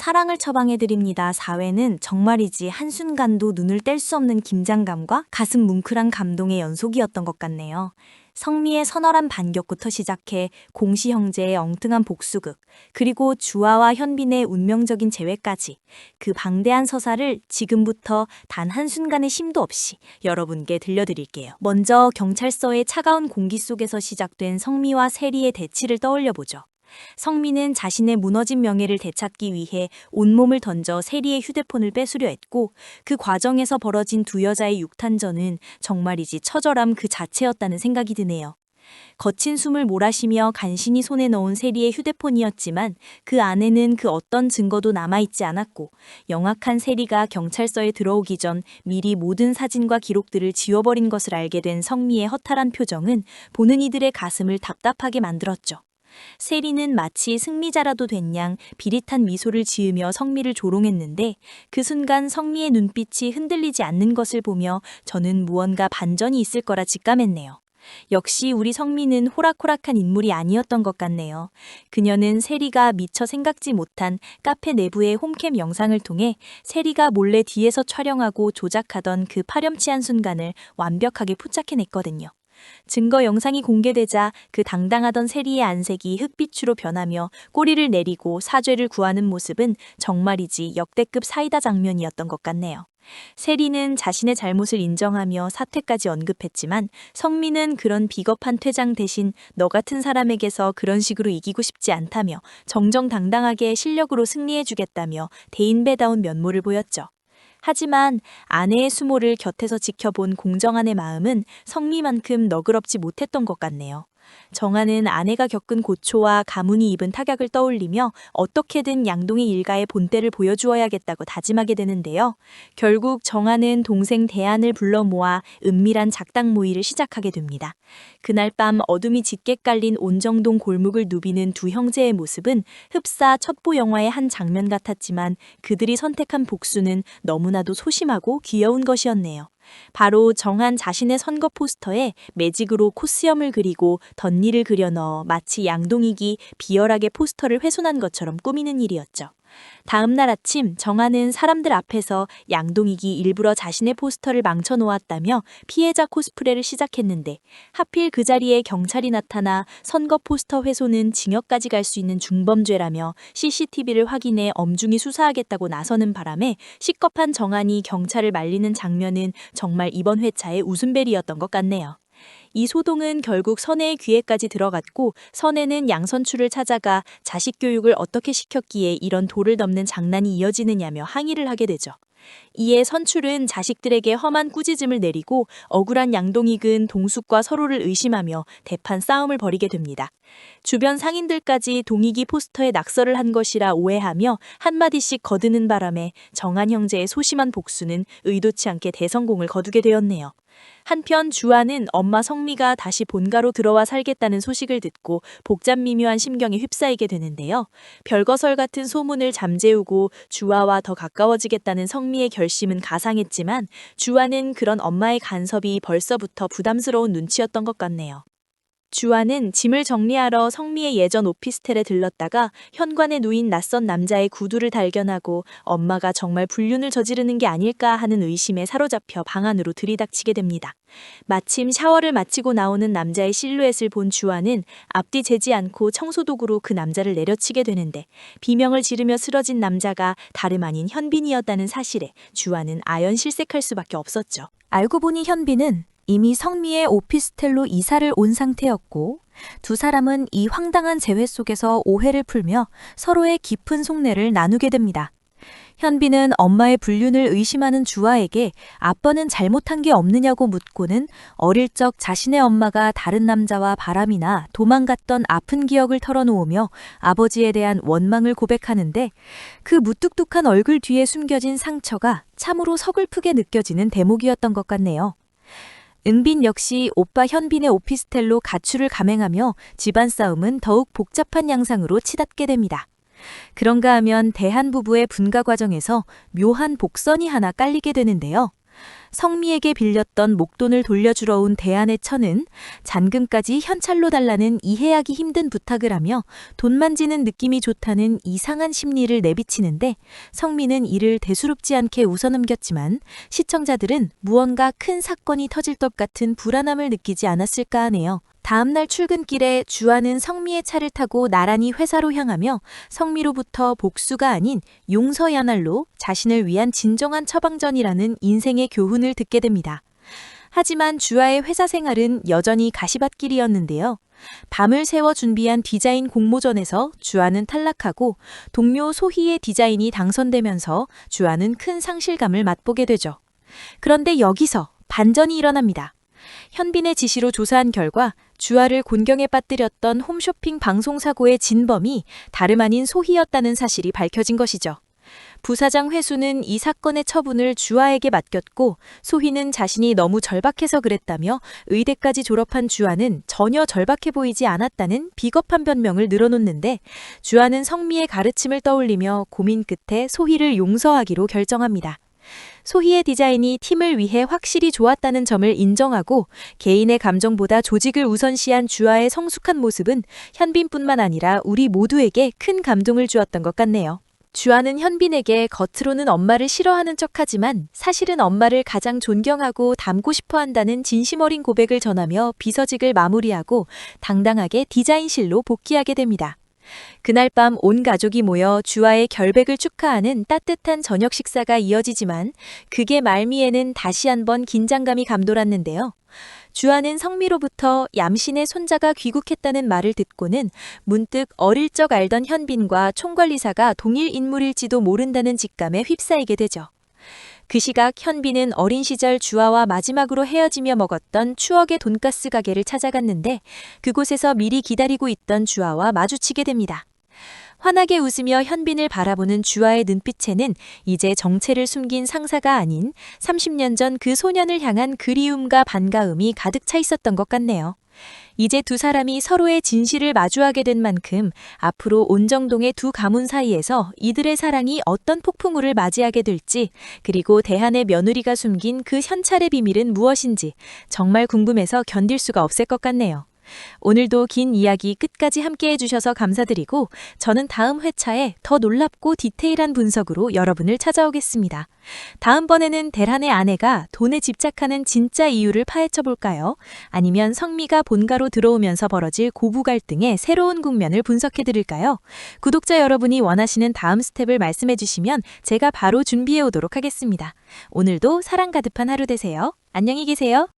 사랑을 처방해드립니다. 4회는 정말이지 한순간도 눈을 뗄 수 없는 긴장감과 가슴 뭉클한 감동의 연속이었던 것 같네요. 성미의 서늘한 반격부터 시작해 공시 형제의 엉뚱한 복수극, 그리고 주아와 현빈의 운명적인 재회까지 그 방대한 서사를 지금부터 단 한순간의 심도 없이 여러분께 들려드릴게요. 먼저 경찰서의 차가운 공기 속에서 시작된 성미와 세리의 대치를 떠올려보죠. 성미는 자신의 무너진 명예를 되찾기 위해 온몸을 던져 세리의 휴대폰을 뺏으려 했고, 그 과정에서 벌어진 두 여자의 육탄전은 정말이지 처절함 그 자체였다는 생각이 드네요. 거친 숨을 몰아쉬며 간신히 손에 넣은 세리의 휴대폰이었지만 그 안에는 그 어떤 증거도 남아있지 않았고, 영악한 세리가 경찰서에 들어오기 전 미리 모든 사진과 기록들을 지워버린 것을 알게 된 성미의 허탈한 표정은 보는 이들의 가슴을 답답하게 만들었죠. 세리는 마치 승리자라도 된 양 비릿한 미소를 지으며 성미를 조롱했는데, 그 순간 성미의 눈빛이 흔들리지 않는 것을 보며 저는 무언가 반전이 있을 거라 직감했네요. 역시 우리 성미는 호락호락한 인물이 아니었던 것 같네요. 그녀는 세리가 미처 생각지 못한 카페 내부의 홈캠 영상을 통해 세리가 몰래 뒤에서 촬영하고 조작하던 그 파렴치한 순간을 완벽하게 포착해냈거든요. 증거 영상이 공개되자 그 당당하던 세리의 안색이 흑빛으로 변하며 꼬리를 내리고 사죄를 구하는 모습은 정말이지 역대급 사이다 장면이었던 것 같네요. 세리는 자신의 잘못을 인정하며 사퇴까지 언급했지만, 성미는 그런 비겁한 퇴장 대신 너 같은 사람에게서 그런 식으로 이기고 싶지 않다며 정정당당하게 실력으로 승리해주겠다며 대인배다운 면모를 보였죠. 하지만 아내의 수모를 곁에서 지켜본 공정한의 마음은 성미만큼 너그럽지 못했던 것 같네요. 정한은 아내가 겪은 고초와 가문이 입은 타격을 떠올리며 어떻게든 양동희 일가의 본때를 보여주어야겠다고 다짐하게 되는데요. 결국 정한은 동생 대안을 불러 모아 은밀한 작당 모의를 시작하게 됩니다. 그날 밤 어둠이 짙게 깔린 온정동 골목을 누비는 두 형제의 모습은 흡사 첩보 영화의 한 장면 같았지만, 그들이 선택한 복수는 너무나도 소심하고 귀여운 것이었네요. 바로 정한 자신의 선거 포스터에 매직으로 코스염을 그리고 덧니를 그려 넣어 마치 양동익이 비열하게 포스터를 훼손한 것처럼 꾸미는 일이었죠. 다음 날 아침 정한은 사람들 앞에서 양동익이 일부러 자신의 포스터를 망쳐놓았다며 피해자 코스프레를 시작했는데, 하필 그 자리에 경찰이 나타나 선거 포스터 훼손은 징역까지 갈 수 있는 중범죄라며 CCTV를 확인해 엄중히 수사하겠다고 나서는 바람에 식겁한 정한이 경찰을 말리는 장면은 정말 이번 회차의 웃음벨이었던 것 같네요. 이 소동은 결국 선혜의 귀에까지 들어갔고, 선혜는 양선추를 찾아가 자식 교육을 어떻게 시켰기에 이런 도를 덮는 장난이 이어지느냐며 항의를 하게 되죠. 이에 선출은 자식들에게 험한 꾸짖음을 내리고, 억울한 양동익은 동숙과 서로를 의심하며 대판 싸움을 벌이게 됩니다. 주변 상인들까지 동익이 포스터에 낙서를 한 것이라 오해하며 한마디씩 거드는 바람에 정한 형제의 소심한 복수는 의도치 않게 대성공을 거두게 되었네요. 한편 주아는 엄마 성미가 다시 본가로 들어와 살겠다는 소식을 듣고 복잡 미묘한 심경에 휩싸이게 되는데요. 별거설 같은 소문을 잠재우고 주아와 더 가까워지겠다는 성미의 결심은 가상했지만, 주아는 그런 엄마의 간섭이 벌써부터 부담스러운 눈치였던 것 같네요. 주아는 짐을 정리하러 성미의 예전 오피스텔에 들렀다가 현관에 누인 낯선 남자의 구두를 발견하고 엄마가 정말 불륜을 저지르는 게 아닐까 하는 의심에 사로잡혀 방 안으로 들이닥치게 됩니다. 마침 샤워를 마치고 나오는 남자의 실루엣을 본 주아는 앞뒤 재지 않고 청소도구로 그 남자를 내려치게 되는데, 비명을 지르며 쓰러진 남자가 다름 아닌 현빈이었다는 사실에 주아는 아연실색할 수밖에 없었죠. 알고 보니 현빈은 이미 성미의 오피스텔로 이사를 온 상태였고, 두 사람은 이 황당한 재회 속에서 오해를 풀며 서로의 깊은 속내를 나누게 됩니다. 현빈은 엄마의 불륜을 의심하는 주아에게 아빠는 잘못한 게 없느냐고 묻고는 어릴 적 자신의 엄마가 다른 남자와 바람이나 도망갔던 아픈 기억을 털어놓으며 아버지에 대한 원망을 고백하는데, 그 무뚝뚝한 얼굴 뒤에 숨겨진 상처가 참으로 서글프게 느껴지는 대목이었던 것 같네요. 은빈 역시 오빠 현빈의 오피스텔로 가출을 감행하며 집안 싸움은 더욱 복잡한 양상으로 치닫게 됩니다. 그런가 하면 대한 부부의 분가 과정에서 묘한 복선이 하나 깔리게 되는데요. 성미에게 빌렸던 목돈을 돌려주러 온 대안의 처는 잔금까지 현찰로 달라는 이해하기 힘든 부탁을 하며 돈 만지는 느낌이 좋다는 이상한 심리를 내비치는데 성미는 이를 대수롭지 않게 웃어넘겼지만 시청자들은 무언가 큰 사건이 터질 것 같은 불안함을 느끼지 않았을까 하네요. 다음날 출근길에 주아는 성미의 차를 타고 나란히 회사로 향하며 성미로부터 복수가 아닌 용서야날로 자신을 위한 진정한 처방전이라는 인생의 교훈을 듣게 됩니다. 하지만 주아의 회사 생활은 여전히 가시밭길이었는데요. 밤을 새워 준비한 디자인 공모전에서 주아는 탈락하고 동료 소희의 디자인이 당선되면서 주아는 큰 상실감을 맛보게 되죠. 그런데 여기서 반전이 일어납니다. 현빈의 지시로 조사한 결과 주아를 곤경에 빠뜨렸던 홈쇼핑 방송사고의 진범이 다름 아닌 소희였다는 사실이 밝혀진 것이죠. 부사장 회수는 이 사건의 처분을 주아에게 맡겼고 소희는 자신이 너무 절박해서 그랬다며 의대까지 졸업한 주아는 전혀 절박해 보이지 않았다는 비겁한 변명을 늘어놓는데 주아는 성미의 가르침을 떠올리며 고민 끝에 소희를 용서하기로 결정합니다. 소희의 디자인이 팀을 위해 확실히 좋았다는 점을 인정하고 개인의 감정보다 조직을 우선시한 주아의 성숙한 모습은 현빈뿐만 아니라 우리 모두에게 큰 감동을 주었던 것 같네요. 주아는 현빈에게 겉으로는 엄마를 싫어하는 척하지만 사실은 엄마를 가장 존경하고 닮고 싶어 한다는 진심 어린 고백을 전하며 비서직을 마무리하고 당당하게 디자인실로 복귀하게 됩니다. 그날 밤 온 가족이 모여 주아의 결백을 축하하는 따뜻한 저녁 식사가 이어지지만 그게 말미에는 다시 한번 긴장감이 감돌았는데요. 주아는 성미로부터 얌신의 손자가 귀국했다는 말을 듣고는 문득 어릴 적 알던 현빈과 총관리사가 동일 인물일지도 모른다는 직감에 휩싸이게 되죠. 그 시각 현빈은 어린 시절 주아와 마지막으로 헤어지며 먹었던 추억의 돈가스 가게를 찾아갔는데 그곳에서 미리 기다리고 있던 주아와 마주치게 됩니다. 환하게 웃으며 현빈을 바라보는 주아의 눈빛에는 이제 정체를 숨긴 상사가 아닌 30년 전 그 소년을 향한 그리움과 반가움이 가득 차 있었던 것 같네요. 이제 두 사람이 서로의 진실을 마주하게 된 만큼 앞으로 온정동의 두 가문 사이에서 이들의 사랑이 어떤 폭풍우를 맞이하게 될지 그리고 대한의 며느리가 숨긴 그 현찰의 비밀은 무엇인지 정말 궁금해서 견딜 수가 없을 것 같네요. 오늘도 긴 이야기 끝까지 함께 해주셔서 감사드리고 저는 다음 회차에 더 놀랍고 디테일한 분석으로 여러분을 찾아오겠습니다. 다음번에는 대란의 아내가 돈에 집착하는 진짜 이유를 파헤쳐 볼까요? 아니면 성미가 본가로 들어오면서 벌어질 고부 갈등의 새로운 국면을 분석해 드릴까요? 구독자 여러분이 원하시는 다음 스텝을 말씀해 주시면 제가 바로 준비해 오도록 하겠습니다. 오늘도 사랑 가득한 하루 되세요. 안녕히 계세요.